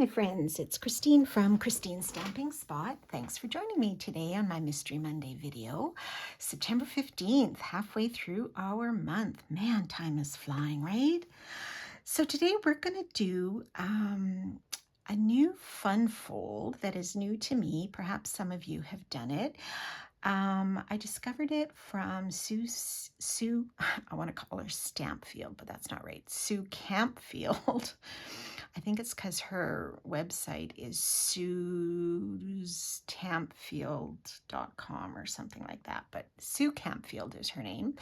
my friends, it's Christine from Christine's Stamping Spot. Thanks for joining me today on my Mystery Monday video. September 15th, halfway through our month. Man, time is flying, right? So today we're going to do a new fun fold that is new to me. Perhaps some of you have done it. I discovered it from Sue, I want to call her Stampfield, but that's not right. Sue Campfield. I think it's because her website is suestampfield.com or something like that, but Sue Campfield is her name.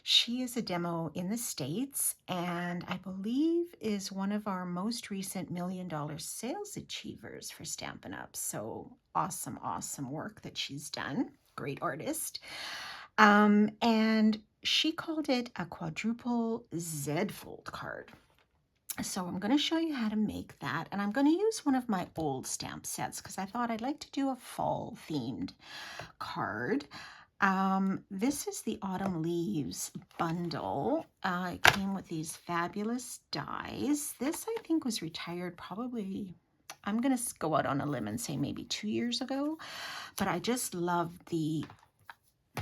She is a demo in the States and I believe is one of our most recent $1 million sales achievers for Stampin' Up. So awesome, awesome work that she's done. Great artist. And she called it a quadruple Z fold card. So I'm going to show you how to make that, and I'm going to use one of my old stamp sets because I thought I'd like to do a fall themed card. This is the Autumn Leaves bundle. It came with these fabulous dies. This I think was retired probably, I'm going to go out on a limb and say maybe 2 years ago, but I just love the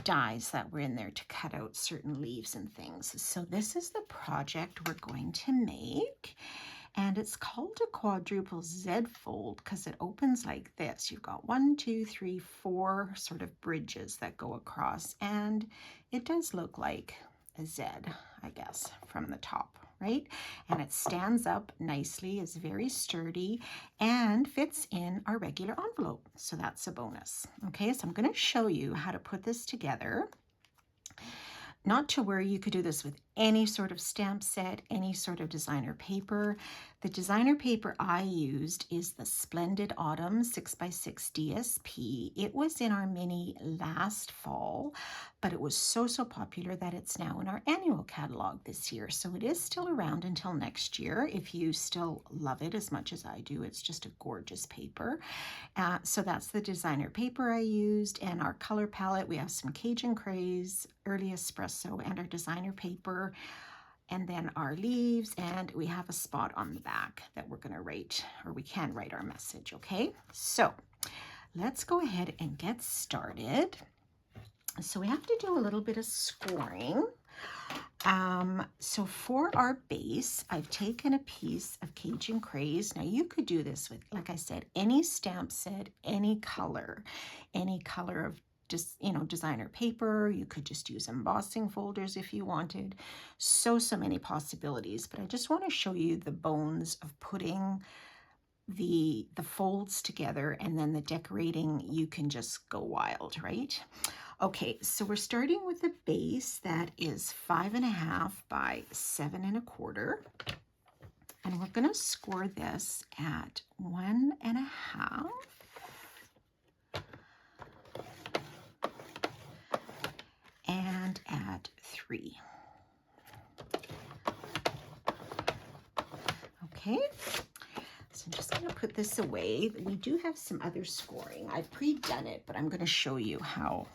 dies that were in there to cut out certain leaves and things. So this is the project we're going to make, and it's called a quadruple Z fold because it opens like this. You've got 1, 2, 3, 4 sort of bridges that go across, and it does look like a Z, I guess, from the top, right? And it stands up nicely, is very sturdy, and fits in our regular envelope. So that's a bonus. Okay, so I'm going to show you how to put this together. Not to worry, you could do this with any sort of stamp set, any sort of designer paper. The designer paper I used is the Splendid Autumn 6x6 DSP. It was in our mini last fall, but it was so popular that it's now in our annual catalog this year. So it is still around until next year if you still love it as much as I do. It's just a gorgeous paper. So that's the designer paper I used, and our color palette. We have some Cajun Craze, Early Espresso, and our designer paper, and then our leaves, and we have a spot on the back that we're going to write, or we can write our message. Okay, so let's go ahead and get started. So we have to do a little bit of scoring. So for our base, I've taken a piece of Cajun Craze. Now you could do this with, like I said, any stamp set, any color of just, designer paper. You could just use embossing folders if you wanted. So many possibilities, but I just want to show you the bones of putting the folds together, and then the decorating, you can just go wild, right? Okay, so we're starting with a base that is 5.5 by 7.25, and we're going to score this at 1.5 and at 3. Okay, so I'm just going to put this away. We do have some other scoring. I've pre-done it, but I'm going to show you how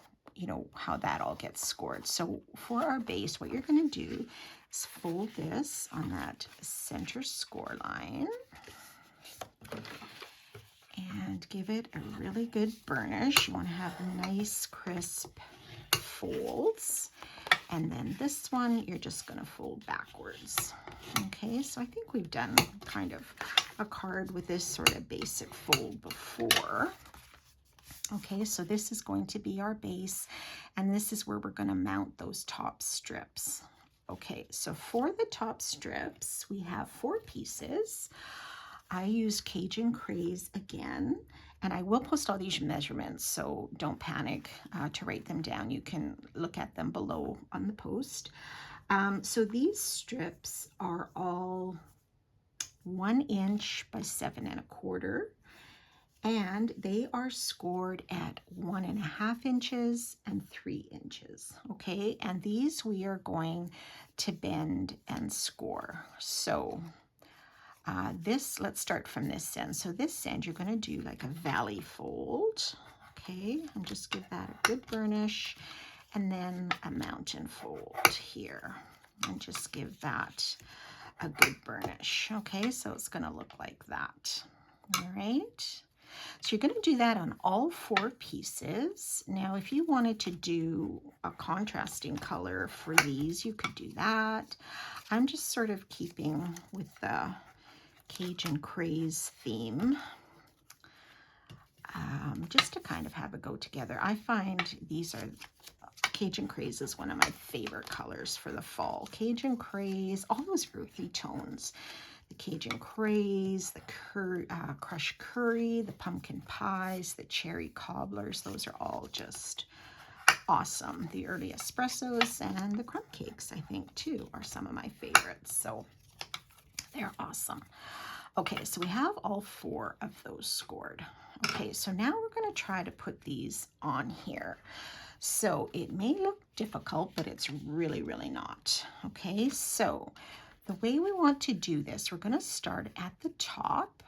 that all gets scored. So for our base, what you're going to do is fold this on that center score line and give it a really good burnish. You want to have nice crisp folds. And then this one, you're just going to fold backwards. Okay, so I think we've done kind of a card with this sort of basic fold before. Okay, so this is going to be our base, and this is where we're going to mount those top strips. Okay, so for the top strips, we have 4 pieces. I used Cajun Craze again, and I will post all these measurements, so don't panic to write them down. You can look at them below on the post. So these strips are all 1 inch by 7.25. And they are scored at 1.5 inches and 3 inches. Okay, and these we are going to bend and score. So let's start from this end. So this end, you're going to do like a valley fold. Okay, and just give that a good burnish, and then a mountain fold here, and just give that a good burnish. Okay, so it's going to look like that. All right. So you're going to do that on all 4 pieces. Now, if you wanted to do a contrasting color for these, you could do that. I'm just sort of keeping with the Cajun Craze theme, just to kind of have a go together. I find these are, Cajun Craze is one of my favorite colors for the fall. Cajun Craze, all those earthy tones. The Cajun Craze, the crushed curry, the pumpkin pies, the cherry cobblers, those are all just awesome. The early espressos and the crumb cakes, I think, too, are some of my favorites. So they're awesome. Okay, so we have all 4 of those scored. Okay, so now we're going to try to put these on here. So it may look difficult, but it's really, really not. Okay, so the way we want to do this, we're going to start at the top.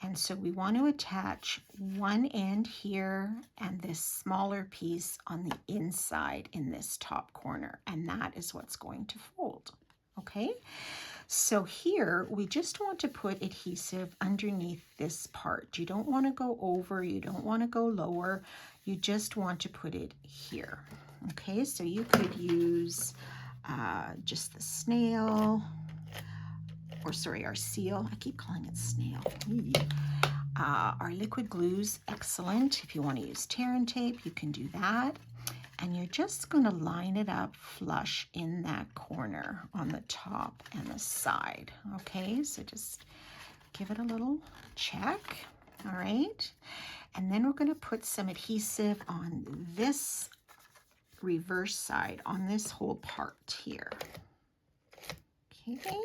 And so we want to attach one end here and this smaller piece on the inside in this top corner. And that is what's going to fold. Okay, so here we just want to put adhesive underneath this part. You don't want to go over, you don't want to go lower, you just want to put it here. Okay, so you could use just the snail, or sorry, our seal. I keep calling it snail. Our liquid glue's excellent. If you want to use tear and tape, you can do that. And you're just going to line it up flush in that corner on the top and the side. Okay, so just give it a little check. All right, and then we're going to put some adhesive on this reverse side, on this whole part here. Okay,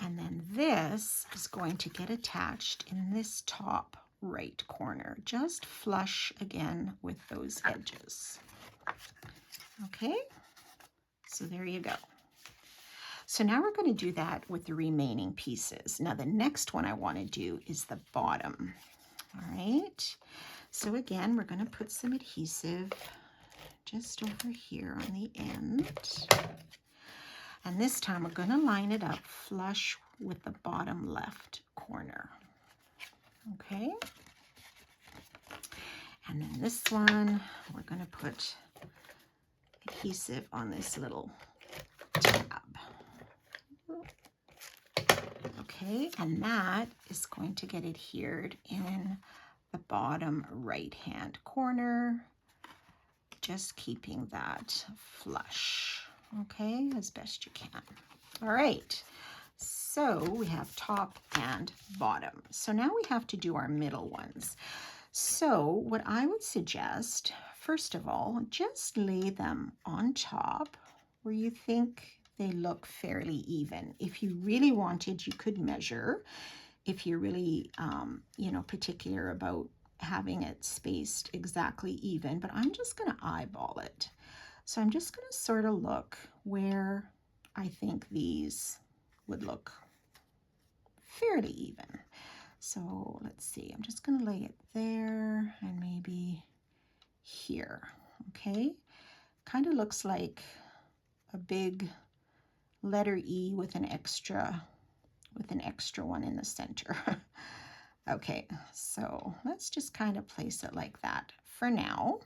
and then this is going to get attached in this top right corner, just flush again with those edges. Okay, so there you go. So now we're going to do that with the remaining pieces. Now the next one I want to do is the bottom. All right, so again, we're going to put some adhesive just over here on the end. And this time we're going to line it up flush with the bottom left corner. Okay. And then this one, we're going to put adhesive on this little tab. Okay, and that is going to get adhered in the bottom right-hand corner, just keeping that flush, okay, as best you can. All right, so we have top and bottom. So now we have to do our middle ones. So what I would suggest, first of all, just lay them on top where you think they look fairly even. If you really wanted, you could measure. If you're really, particular about having it spaced exactly even, but I'm just going to eyeball it. So I'm just going to sort of look where I think these would look fairly even. So let's see, I'm just going to lay it there and maybe here. Okay, kind of looks like a big letter E with an extra one in the center. Okay, so let's just kind of place it like that for now.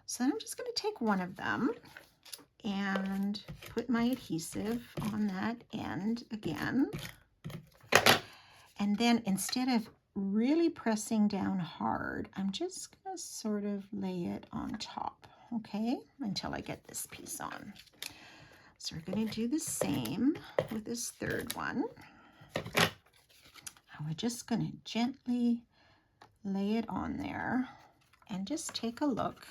So then I'm just going to take one of them and put my adhesive on that end again. And then instead of really pressing down hard, I'm just going to sort of lay it on top, okay, until I get this piece on. So we're going to do the same with this third one. And we're just going to gently lay it on there and just take a look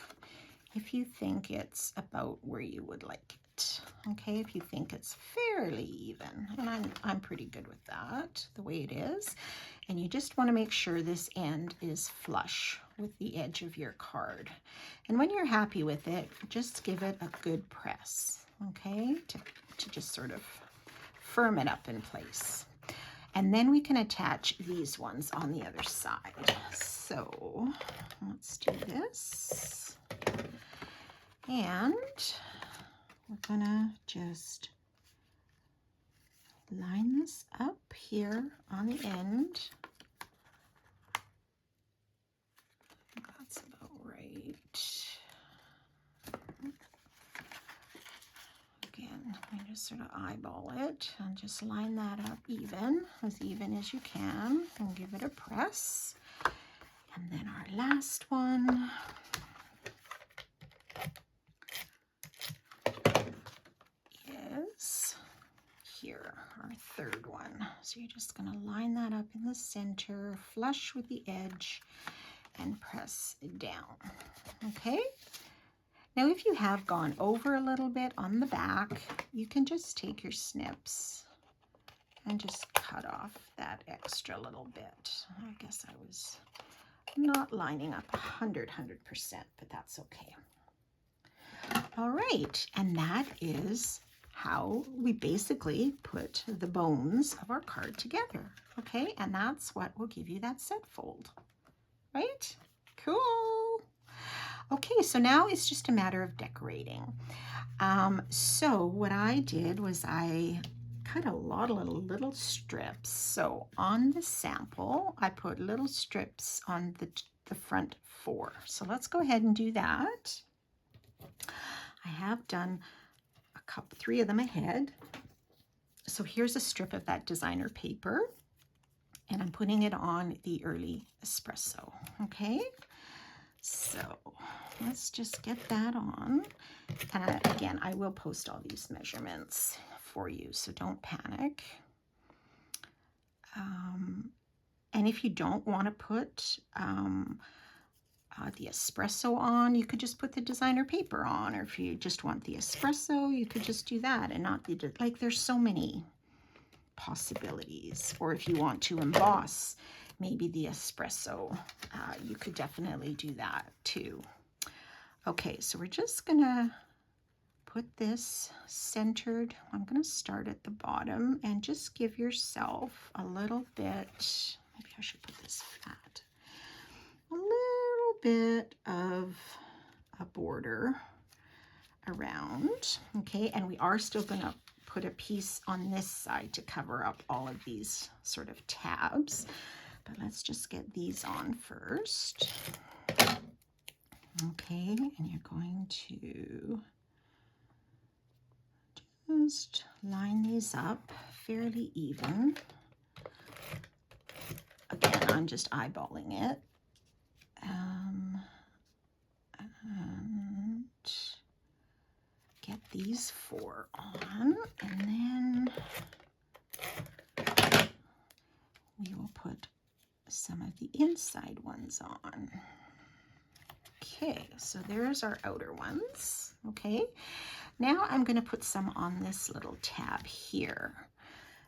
if you think it's about where you would like it. Okay, if you think it's fairly even, and I'm pretty good with that, the way it is. And you just want to make sure this end is flush with the edge of your card. And when you're happy with it, just give it a good press, okay, to just sort of firm it up in place. And then we can attach these ones on the other side. So let's do this. And we're gonna just line this up here on the end. That's about right. Again, I just sort of eyeball it and just line that up even as you can, and give it a press. And then our last one is here, our third one. So you're just going to line that up in the center, flush with the edge, and press down. Okay? Now, if you have gone over a little bit on the back, you can just take your snips and just cut off that extra little bit. I guess I was not lining up 100%, but that's okay. All right, and that is how we basically put the bones of our card together, okay? And that's what will give you that set fold, right? Cool. Okay, so now it's just a matter of decorating. So what I did was I cut a lot of little strips. So on the sample, I put little strips on the front 4. So let's go ahead and do that. I have done 3 of them ahead. So here's a strip of that designer paper, and I'm putting it on the early espresso, okay? So let's just get that on. And again, I will post all these measurements for you, so don't panic. And if you don't want to put the espresso on, you could just put the designer paper on, or if you just want the espresso, you could just do that and not the, like, there's so many possibilities. Or if you want to emboss maybe the espresso, you could definitely do that too. Okay, so we're just gonna put this centered. I'm gonna start at the bottom and just give yourself a little bit, maybe I should put this flat, a little bit of a border around, okay? And we are still gonna put a piece on this side to cover up all of these sort of tabs. But let's just get these on first. Okay, and you're going to just line these up fairly even. Again, I'm just eyeballing it. And get these 4 on, and then we will put some of the inside ones on. Okay, so there's our outer ones. Okay, now I'm going to put some on this little tab here.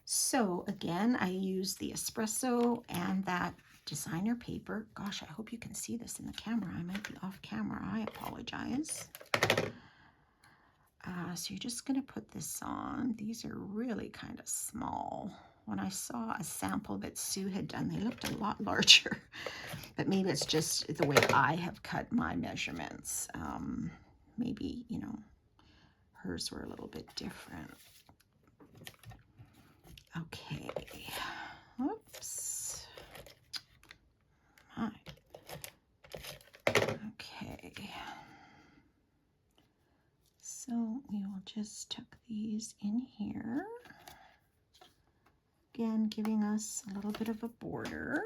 So again, I use the espresso and that designer paper. Gosh, I hope you can see this in the camera. I might be off camera. I apologize. So you're just going to put this on. These are really kind of small. When I saw a sample that Sue had done, they looked a lot larger. But maybe it's just the way I have cut my measurements. Maybe, you know, hers were a little bit different. Okay. Whoops. My. Okay. So we will just tuck these in here. Again, giving us a little bit of a border.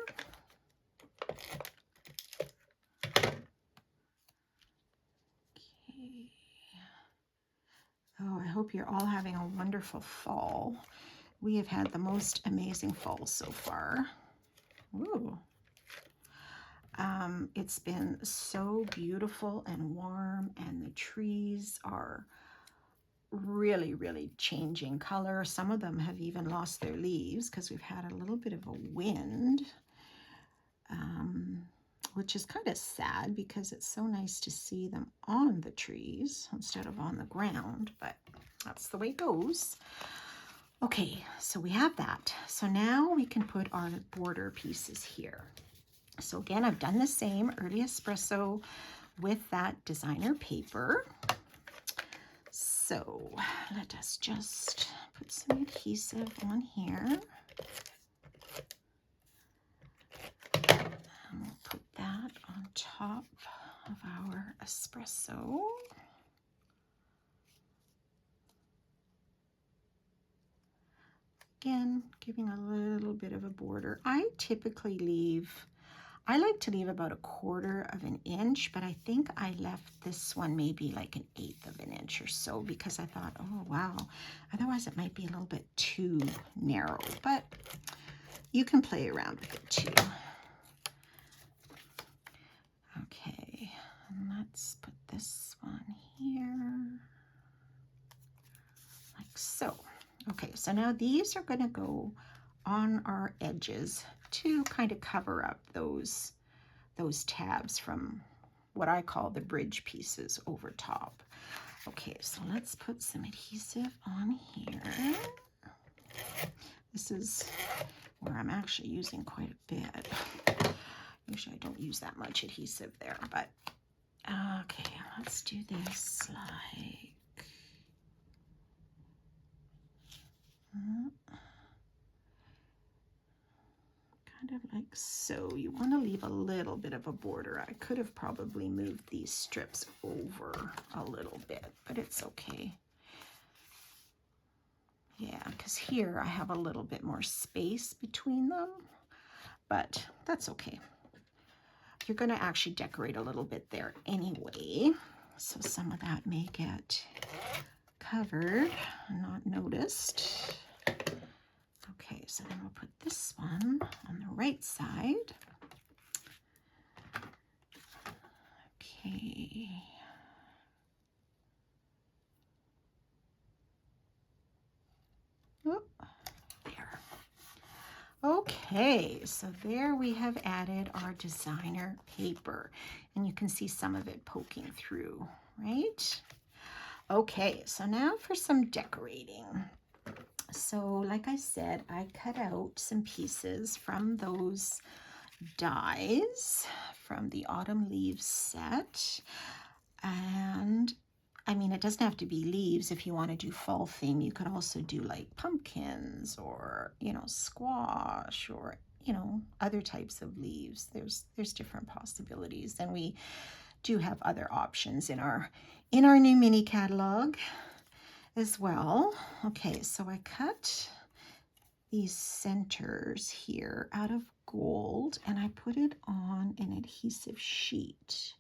Okay. Oh, I hope you're all having a wonderful fall. We have had the most amazing fall so far. Ooh. It's been so beautiful and warm, and the trees are really, really changing color. Some of them have even lost their leaves because we've had a little bit of a wind, which is kind of sad because it's so nice to see them on the trees instead of on the ground, but that's the way it goes. Okay, so we have that. So now we can put our border pieces here. So again, I've done the same early espresso with that designer paper. So let us just put some adhesive on here. And we'll put that on top of our espresso. Again, giving a little bit of a border. I like to leave about 1/4 of an inch, but I think I left this one maybe like 1/8 of an inch or so because I thought, oh wow, otherwise it might be a little bit too narrow, but you can play around with it too. Okay, and let's put this one here, like so. Okay, so now these are going to go on our edges to kind of cover up those tabs from what I call the bridge pieces over top. Okay, so let's put some adhesive on here. This is where I'm actually using quite a bit. Usually I don't use that much adhesive there, but okay, let's do this like kind of like so. You want to leave a little bit of a border. I could have probably moved these strips over a little bit, but it's okay. Yeah, because here I have a little bit more space between them, but that's okay. You're going to actually decorate a little bit there anyway, so some of that may get covered and not noticed. Okay, so then we'll put this one on the right side. Okay. Oh, there. Okay, so there we have added our designer paper, and you can see some of it poking through, right? Okay, so now for some decorating. So like I said, I cut out some pieces from those dies from the Autumn Leaves set. And I mean, it doesn't have to be leaves. If you want to do fall theme, you could also do like pumpkins or, you know, squash or, you know, other types of leaves. There's different possibilities. And we do have other options in our new mini catalog as well. Okay, so I cut these centers here out of gold and I put it on an adhesive sheet.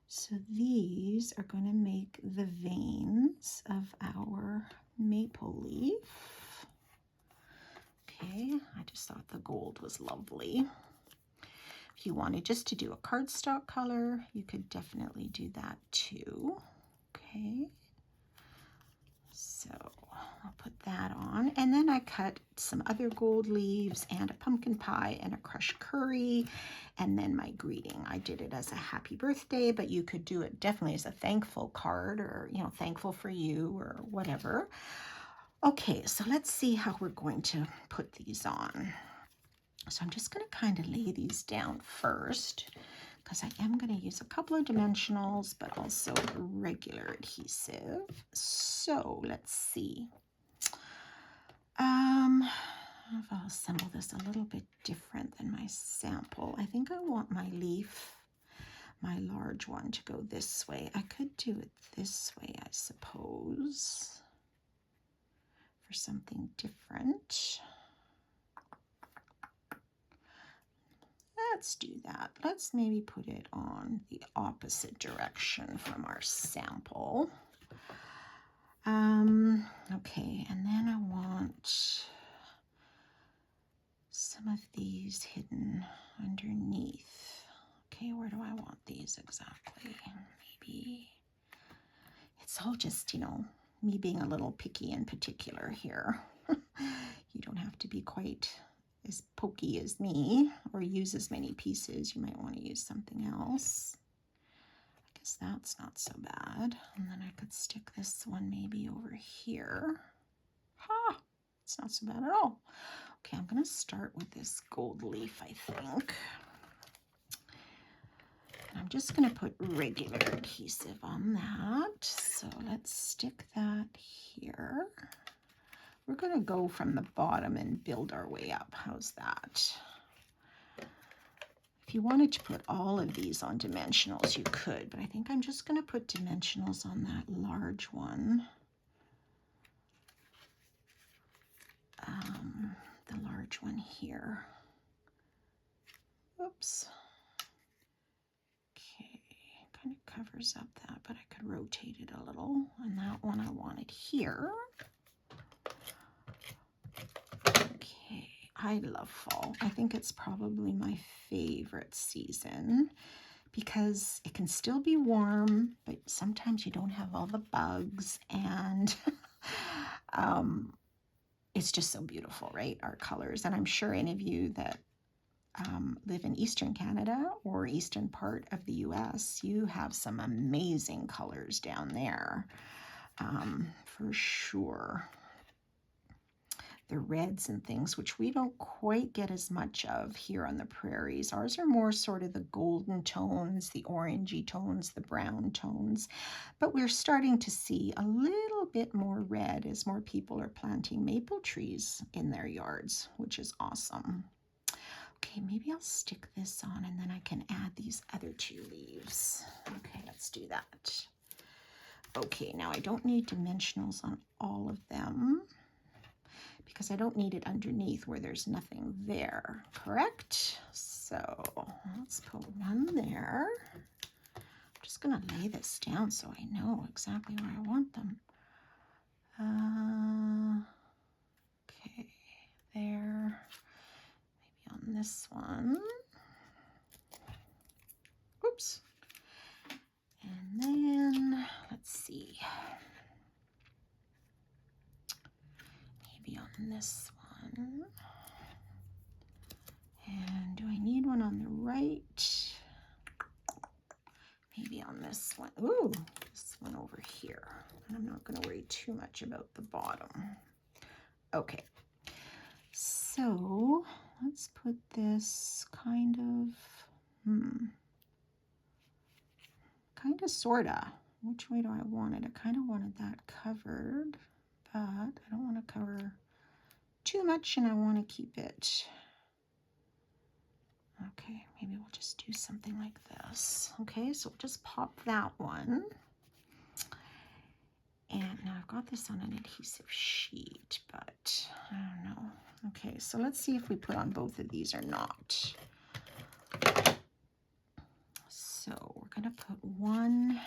So these are going to make the veins of our maple leaf. Okay, I just thought the gold was lovely. If you wanted just to do a cardstock color, you could definitely do that too. Okay. So I'll put that on, and then I cut some other gold leaves and a pumpkin pie and a crushed curry, and then my greeting. I did it as a happy birthday, but you could do it definitely as a thankful card or, you know, thankful for you or whatever. Okay, so let's see how we're going to put these on. So I'm just going to kind of lay these down first, because I am going to use a couple of dimensionals, but also regular adhesive. So let's see. I'll assemble this a little bit different than my sample. I think I want my leaf, my large one, to go this way. I could do it this way, I suppose, for something different. Let's do that. Let's maybe put it on the opposite direction from our sample. Okay, and then I want some of these hidden underneath. Okay, where do I want these exactly? Maybe it's all just, you know, me being a little picky in particular here. You don't have to be quite as pokey as me or use as many pieces. You might want to use something else. I guess that's not so bad. And then I could stick this one maybe over here. Ha! It's not so bad at all. Okay, I'm going to start with this gold leaf, I think. I'm just going to put regular adhesive on that. So let's stick that here. We're going to go from the bottom and build our way up. How's that? If you wanted to put all of these on dimensionals, you could, but I think I'm just going to put dimensionals on that large one. The large one here. Oops. Okay, kind of covers up that, but I could rotate it a little. And that one I wanted here. Okay, I love fall. I think it's probably my favorite season because it can still be warm, but sometimes you don't have all the bugs, and it's just so beautiful, right? Our colors. And I'm sure any of you that live in Eastern Canada or eastern part of the US, you have some amazing colors down there, for sure. The reds and things, which we don't quite get as much of here on the prairies. Ours are more sort of the golden tones, the orangey tones, the brown tones. But we're starting to see a little bit more red as more people are planting maple trees in their yards, which is awesome. Okay, maybe I'll stick this on and then I can add these other two leaves. Okay, let's do that. Okay, now I don't need dimensionals on all of them, because I don't need it underneath where there's nothing there, correct? So let's put one there. I'm just gonna lay this down so I know exactly where I want them. Okay, there, maybe on this one. Oops. And then, let's see. Maybe on this one. And do I need one on the right? Maybe on this one. Ooh, this one over here. And I'm not going to worry too much about the bottom. Okay. So let's put this kind of, sorta. Which way do I want it? I kind of wanted that covered, but I don't want to cover too much, and I want to keep it. Okay, maybe we'll just do something like this. Okay, so we'll just pop that one. And now I've got this on an adhesive sheet, but I don't know. Okay, so let's see if we put on both of these or not. So we're going to put one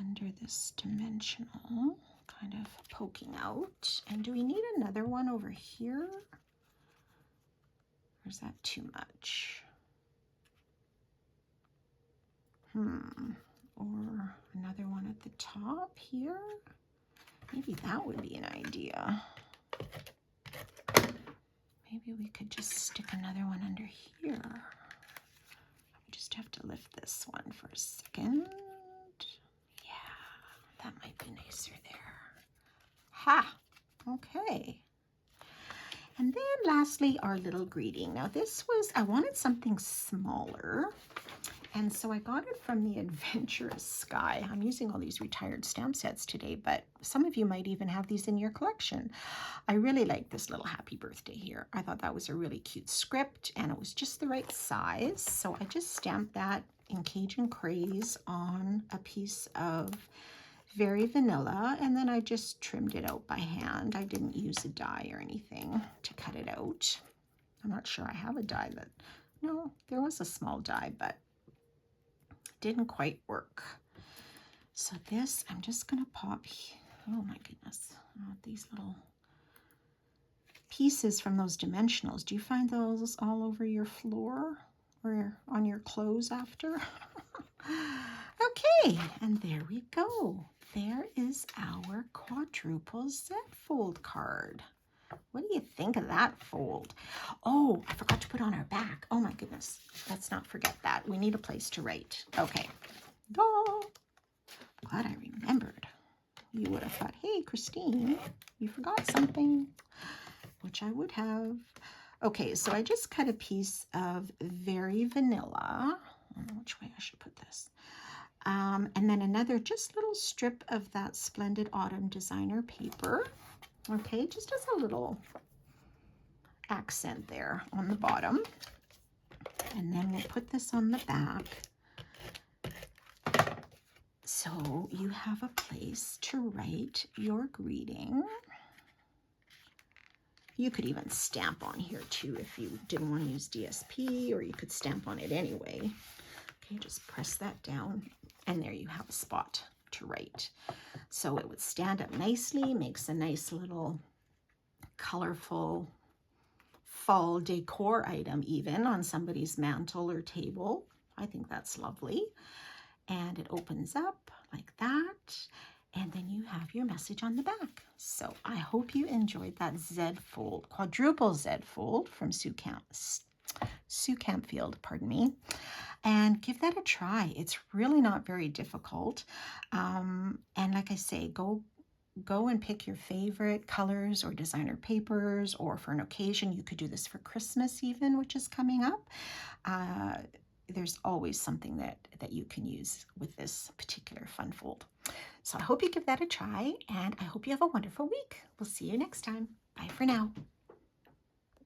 under this dimensional, kind of poking out. And do we need another one over here? Or is that too much? Or another one at the top here? Maybe that would be an idea. Maybe we could just stick another one under here. We just have to lift this one for a second. Yeah, that might be nicer there. Ha! Okay. And then lastly, our little greeting. Now this was, I wanted something smaller. And so I got it from the Adventurous Sky. I'm using all these retired stamp sets today, but some of you might even have these in your collection. I really like this little happy birthday here. I thought that was a really cute script, and it was just the right size. So I just stamped that in Cajun Craze on a piece of Very Vanilla, and then I just trimmed it out by hand. I didn't use a die or anything to cut it out. I'm not sure I have a die, but no, there was a small die, but didn't quite work. So this, I'm just gonna pop, oh my goodness, these little pieces from those dimensionals. Do you find those all over your floor or on your clothes after? Okay, and there we go. There is our quadruple Z fold card. What do you think of that fold? Oh, I forgot to put on our back. Oh my goodness. Let's not forget that. We need a place to write. Okay. Oh, glad I remembered. You would have thought, hey, Christine, you forgot something, which I would have. Okay, so I just cut a piece of Very Vanilla. which way I should put this. And then another just little strip of that Splendid Autumn designer paper. Okay, just as a little accent there on the bottom. And then we'll put this on the back. So you have a place to write your greeting. You could even stamp on here too if you didn't want to use DSP, or you could stamp on it anyway. Okay, just press that down, and there you have a spot to write. So it would stand up nicely, makes a nice little colorful fall decor item even on somebody's mantle or table. I think that's lovely. And it opens up like that, and then you have your message on the back. So I hope you enjoyed that Z fold, quadruple Z fold from Sue Campfield, pardon me. And give that a try. It's really not very difficult. And like I say, go and pick your favorite colors or designer papers, or for an occasion. You could do this for Christmas even, which is coming up. There's always something that you can use with this particular fun fold. So I hope you give that a try, and I hope you have a wonderful week. We'll see you next time. Bye for now.